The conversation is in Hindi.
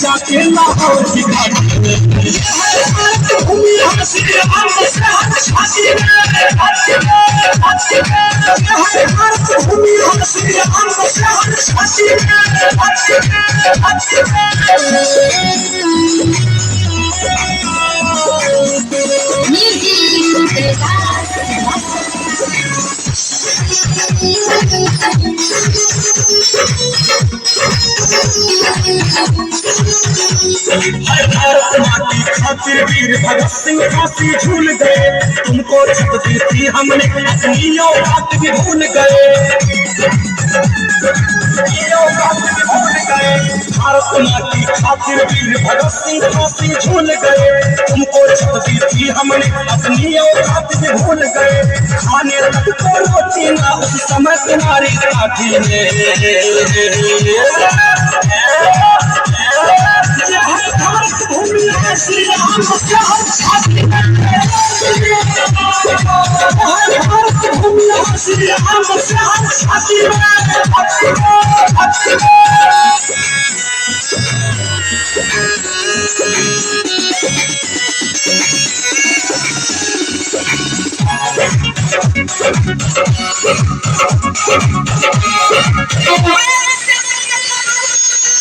जाके लाहौर की घाटी खातिर वीर भगत सिंह फांसी झूल गए तुमको छत दी थी हमने अपनी औकात भी भूल गए भारत माँ की खातिर वीर भगत सिंह फांसी झूल गए तुमको छत दी थी हमने अपनी औकात भी भूल गए खाने तक को रोटी ना उस समय तुम्हारी काठी ने श्री राम श्री राम छाती